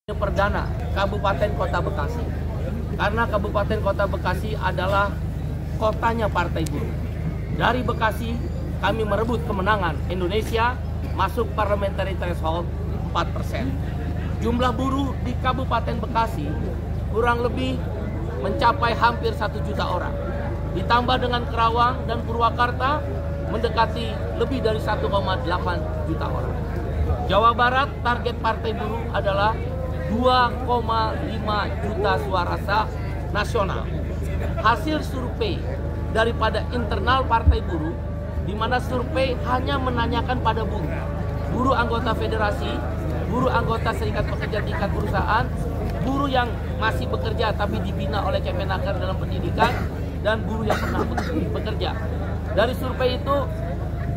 Perdana Kabupaten Kota Bekasi, karena Kabupaten Kota Bekasi adalah kotanya Partai Buruh. Dari Bekasi kami merebut kemenangan Indonesia masuk parliamentary threshold 4%. Jumlah buruh di Kabupaten Bekasi kurang lebih mencapai hampir 1 juta orang. Ditambah dengan Kerawang dan Purwakarta mendekati lebih dari 1,8 juta orang. Jawa Barat target Partai Buruh adalah 2,5 juta suara sah nasional. Hasil survei daripada internal Partai Buruh, di mana survei hanya menanyakan pada buruh, buruh anggota federasi, buruh anggota serikat pekerja tingkat perusahaan, buruh yang masih bekerja tapi dibina oleh Kemenaker dalam pendidikan, dan buruh yang pernah bekerja. Dari survei itu,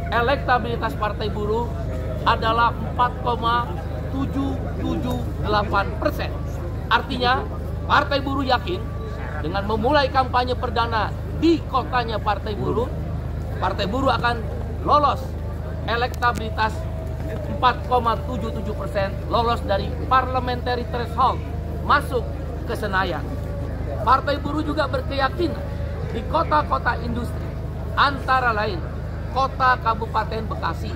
elektabilitas Partai Buruh adalah 4,778%. Artinya, Partai Buruh yakin dengan memulai kampanye perdana di kotanya Partai Buruh akan lolos elektabilitas 4,77%, lolos dari parliamentary threshold, masuk ke Senayan. Partai Buruh juga berkeyakinan di kota-kota industri, antara lain kota Kabupaten Bekasi,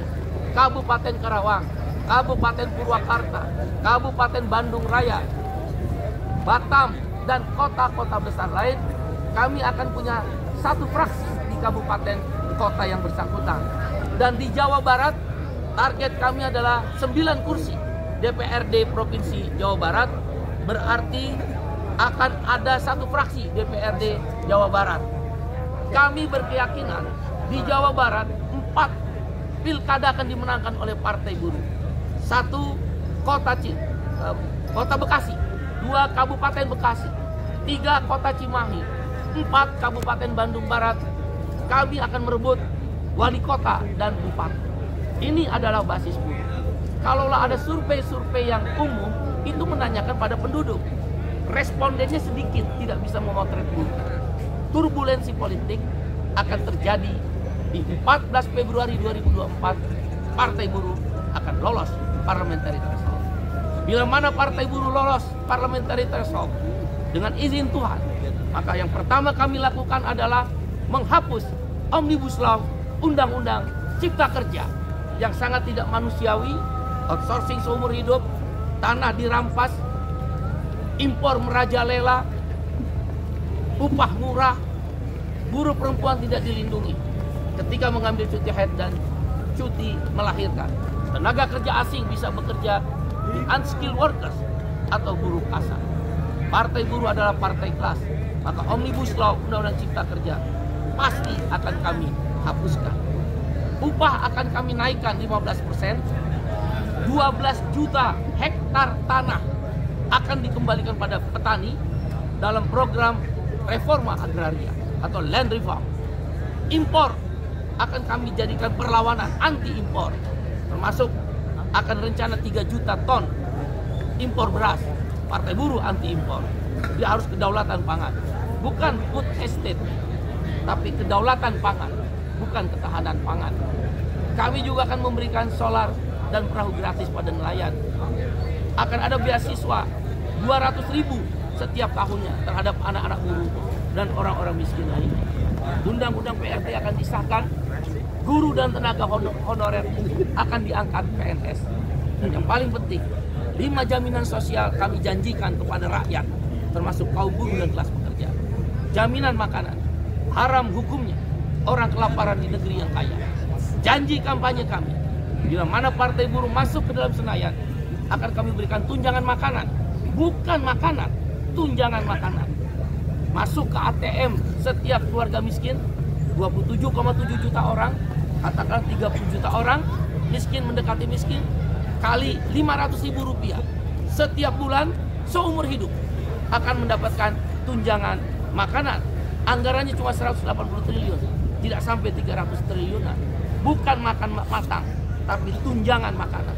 Kabupaten Kerawang, Kabupaten Purwakarta, Kabupaten Bandung Raya, Batam, dan kota-kota besar lain, kami akan punya satu fraksi di kabupaten kota yang bersangkutan. Dan di Jawa Barat, target kami adalah 9 kursi DPRD Provinsi Jawa Barat, berarti akan ada satu fraksi DPRD Jawa Barat. Kami berkeyakinan di Jawa Barat 4 pilkada akan dimenangkan oleh Partai Buruh. 1 kota Bekasi, 2 Kabupaten Bekasi, 3 kota Cimahi, 4 Kabupaten Bandung Barat. Kami akan merebut wali kota dan bupati. Ini adalah basis buruh. Kalaulah ada survei-survei yang umum, itu menanyakan pada penduduk. Respondennya sedikit, tidak bisa memotret buruh. Turbulensi politik akan terjadi di 14 Februari 2024. Partai Buruh akan lolos parliamentary threshold. Bila mana Partai Buruh lolos parliamentary threshold dengan izin Tuhan, maka yang pertama kami lakukan adalah menghapus Omnibus Law, Undang-Undang Cipta Kerja yang sangat tidak manusiawi, outsourcing seumur hidup, tanah dirampas, impor merajalela, upah murah, buruh perempuan tidak dilindungi ketika mengambil cuti haid dan cuti melahirkan. Tenaga kerja asing bisa bekerja di unskilled workers atau buruh kasar. Partai Buruh adalah partai kelas, maka Omnibus Law, Undang-Undang Cipta Kerja pasti akan kami hapuskan. Upah akan kami naikkan 15%, 12 juta hektar tanah akan dikembalikan pada petani dalam program reforma agraria atau land reform. Impor akan kami jadikan perlawanan anti impor, termasuk akan rencana 3 juta ton impor beras. Partai Buruh anti impor. Dia harus kedaulatan pangan, bukan food estate, tapi kedaulatan pangan, bukan ketahanan pangan. Kami juga akan memberikan solar dan perahu gratis pada nelayan. Akan ada beasiswa 200.000 setiap tahunnya terhadap anak-anak buruh dan orang-orang miskin lainnya. Undang-undang PRT akan disahkan, guru dan tenaga honorer akan diangkat PNS. Dan yang paling penting, 5 jaminan sosial kami janjikan kepada rakyat, termasuk kaum buruh dan kelas pekerja. Jaminan makanan, haram hukumnya orang kelaparan di negeri yang kaya. Janji kampanye kami, bila mana Partai Buruh masuk ke dalam Senayan, akan kami berikan tunjangan makanan, bukan makanan, tunjangan makanan. Masuk ke ATM setiap keluarga miskin, 27,7 juta orang, katakanlah 30 juta orang miskin mendekati miskin, kali 500.000 rupiah setiap bulan seumur hidup akan mendapatkan tunjangan makanan. Anggarannya cuma 180 triliun, tidak sampai 300 triliunan. Bukan makan matang, tapi tunjangan makanan,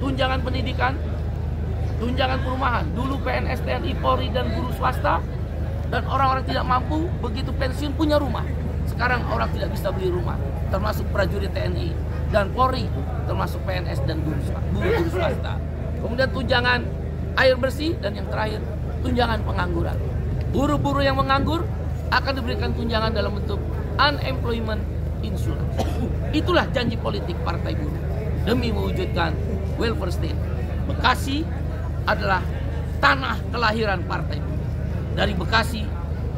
tunjangan pendidikan, tunjangan perumahan. Dulu PNS, TNI, Polri, dan buruh swasta dan orang-orang tidak mampu begitu pensiun punya rumah. Sekarang orang tidak bisa beli rumah, termasuk prajurit TNI dan Polri, termasuk PNS dan buruh swasta. Kemudian tunjangan air bersih, dan yang terakhir tunjangan pengangguran. Buruh-buruh yang menganggur akan diberikan tunjangan dalam bentuk unemployment insurance. Itulah janji politik Partai Buruh demi mewujudkan welfare state. Bekasi adalah tanah kelahiran Partai Buruh. Dari Bekasi,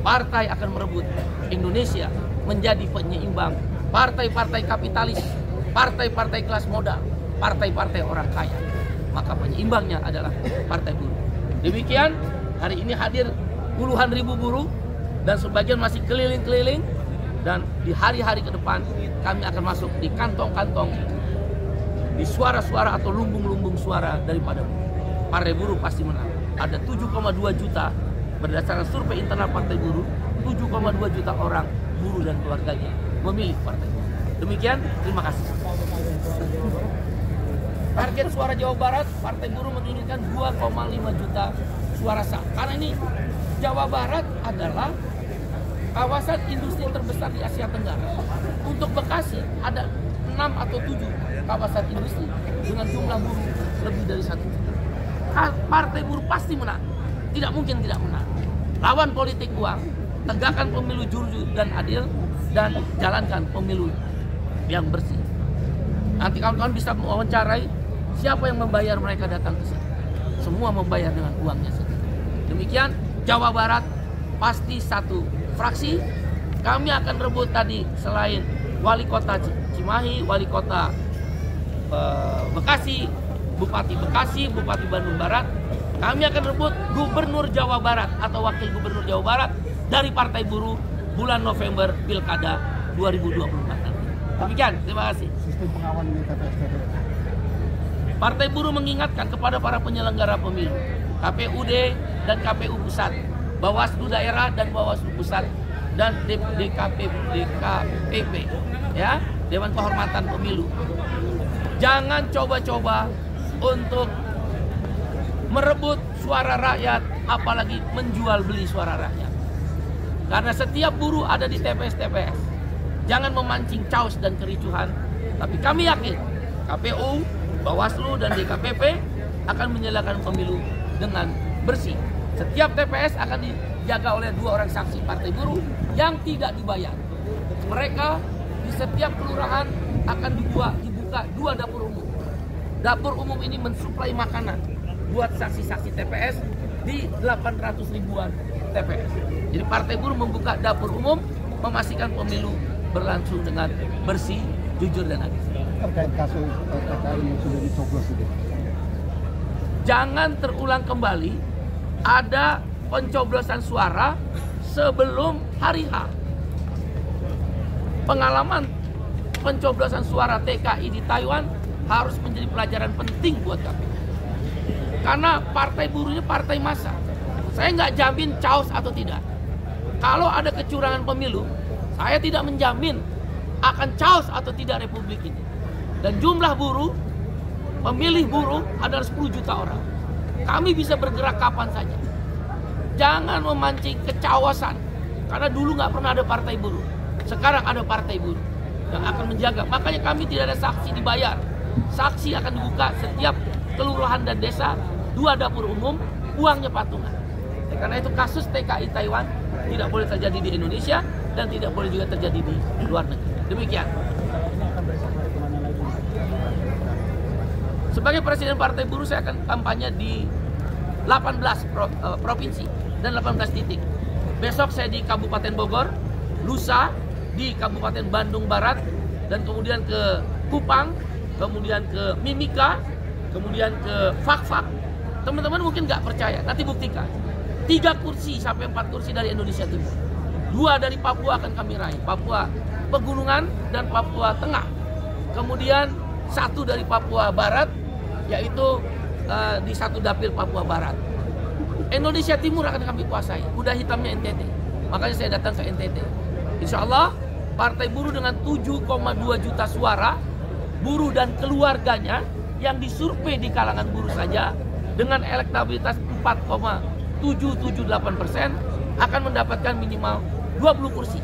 partai akan merebut Indonesia menjadi penyeimbang partai-partai kapitalis, partai-partai kelas modal, partai-partai orang kaya. Maka penyeimbangnya adalah Partai Buruh. Demikian, hari ini hadir puluhan ribu buruh dan sebagian masih keliling-keliling, dan di hari-hari ke depan kami akan masuk di kantong-kantong, di suara-suara atau lumbung-lumbung suara daripada buruh. Partai Buruh pasti menang. Ada 7,2 juta berdasarkan survei internal Partai Buruh, 7,2 juta orang buruh dan keluarganya memilih Partai Buruh. Demikian, terima kasih. Target suara Jawa Barat, Partai Buruh menginginkan 2,5 juta suara sah. Karena ini Jawa Barat adalah kawasan industri terbesar di Asia Tenggara. Untuk Bekasi ada 6 atau 7 kawasan industri dengan jumlah buruh lebih dari 1 juta. Partai Buruh pasti menang. Tidak mungkin tidak menang. Lawan politik uang, tegakkan pemilu jujur dan adil, dan jalankan pemilu yang bersih. Nanti kawan-kawan bisa mewawancarai siapa yang membayar mereka datang ke sini. Semua membayar dengan uangnya sendiri. Demikian, Jawa Barat pasti satu fraksi. Kami akan rebut tadi selain wali kota Cimahi, wali kota Bekasi, Bupati Bekasi, Bupati Bandung Barat. Kami akan rebut Gubernur Jawa Barat atau Wakil Gubernur Jawa Barat dari Partai Buruh bulan November Pilkada 2024 nanti. Demikian, terima kasih. Sistem pengawasan TPS. Partai Buruh mengingatkan kepada para penyelenggara pemilu, KPUD dan KPU Pusat, Bawaslu Daerah dan Bawaslu Pusat, dan DKPP, ya, Dewan Kehormatan Pemilu. Jangan coba-coba untuk merebut suara rakyat, apalagi menjual beli suara rakyat. Karena setiap buruh ada di TPS-TPS. Jangan memancing chaos dan kericuhan, tapi kami yakin KPU, Bawaslu, dan DKPP akan menyelenggarakan pemilu dengan bersih. Setiap TPS akan dijaga oleh 2 orang saksi Partai Buruh yang tidak dibayar. Mereka di setiap kelurahan akan dibuka 2 dapur umum. Dapur umum ini mensuplai makanan buat saksi-saksi TPS di 800 ribuan TPS. Jadi Partai Buruh membuka dapur umum, memastikan pemilu berlangsung dengan bersih, jujur, dan adil. Terkait kasus TKI yang sudah dicoblos itu, jangan terulang kembali ada pencoblosan suara sebelum hari H. Pengalaman pencoblosan suara TKI di Taiwan harus menjadi pelajaran penting buat kami. Karena Partai Buruhnya partai massa. Saya nggak jamin chaos atau tidak. Kalau ada kecurangan pemilu, saya tidak menjamin akan chaos atau tidak republik ini. Dan jumlah buruh, pemilih buruh adalah 10 juta orang. Kami bisa bergerak kapan saja. Jangan memancing kecawasan. Karena dulu nggak pernah ada Partai Buruh. Sekarang ada Partai Buruh yang akan menjaga. Makanya kami tidak ada saksi dibayar. Saksi akan dibuka setiap kelurahan dan desa, 2 dapur umum, uangnya patungan. Karena itu kasus TKI Taiwan tidak boleh terjadi di Indonesia dan tidak boleh juga terjadi di luar negeri. Demikian. Sebagai Presiden Partai Buruh, saya akan kampanye di 18 provinsi dan 18 titik. Besok saya di Kabupaten Bogor, lusa di Kabupaten Bandung Barat, dan kemudian ke Kupang, kemudian ke Mimika, kemudian ke Fakfak. Teman-teman mungkin nggak percaya, nanti buktikan. 3 kursi sampai 4 kursi dari Indonesia Timur. 2 dari Papua akan kami raih, Papua Pegunungan dan Papua Tengah. Kemudian 1 dari Papua Barat, yaitu di 1 dapil Papua Barat. Indonesia Timur akan kami kuasai, kuda hitamnya NTT. Makanya saya datang ke NTT. Insya Allah Partai Buruh dengan 7,2 juta suara, buruh dan keluarganya yang disurvei di kalangan buruh saja dengan elektabilitas 4,778% akan mendapatkan minimal 20 kursi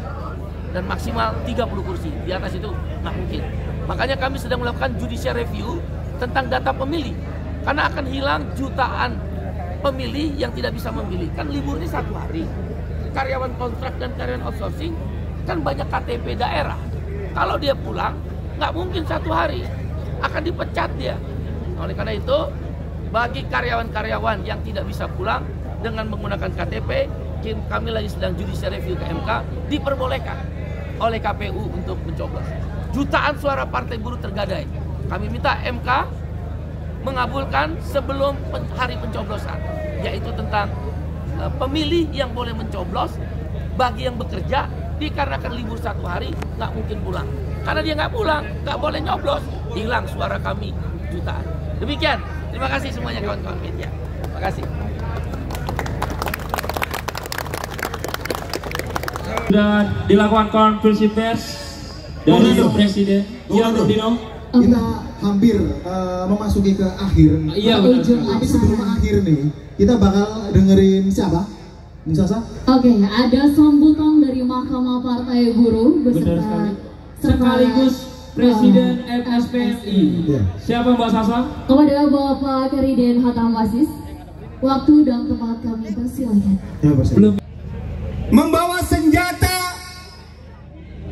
dan maksimal 30 kursi. Di atas itu nggak mungkin. Makanya kami sedang melakukan judicial review tentang data pemilih, karena akan hilang jutaan pemilih yang tidak bisa memilih. Kan liburnya 1 hari. Karyawan kontrak dan karyawan outsourcing kan banyak KTP daerah. Kalau dia pulang, nggak mungkin 1 hari, akan dipecat dia. Oleh karena itu, bagi karyawan-karyawan yang tidak bisa pulang dengan menggunakan KTP, kami lagi sedang judicial review ke MK, diperbolehkan oleh KPU untuk mencoblos. Jutaan suara Partai Buruh tergadai. Kami minta MK mengabulkan sebelum hari pencoblosan, yaitu tentang pemilih yang boleh mencoblos bagi yang bekerja dikarenakan libur 1 hari nggak mungkin pulang. Karena dia nggak pulang, nggak boleh nyoblos, hilang suara kami jutaan. Demikian, terima kasih semuanya kawan-kawan media. Terima kasih. Sudah dilakukan konferensi pers dari Presiden. Iya, Dino. Kita hampir memasuki ke akhir. Iya, benar. Tapi sebelum akhir nih, kita bakal dengerin siapa? Sasa? Oke, ada sambutan dari Mahkamah Partai Buruh beserta sekaligus Presiden FSPMI. Yeah. Siapa Mbak Sasa? kepada Bapak Kariden Hatam Wasis. Waktu dan tempat kami persilakan. Ya, Belum. Membawa senjata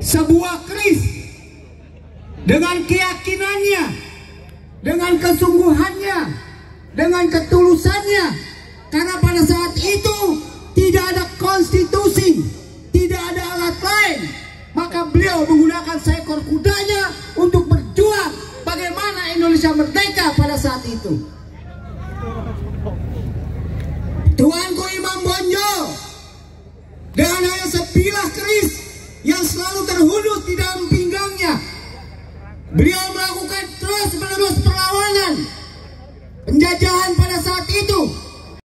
sebuah keris dengan keyakinannya, dengan kesungguhannya, dengan ketulusannya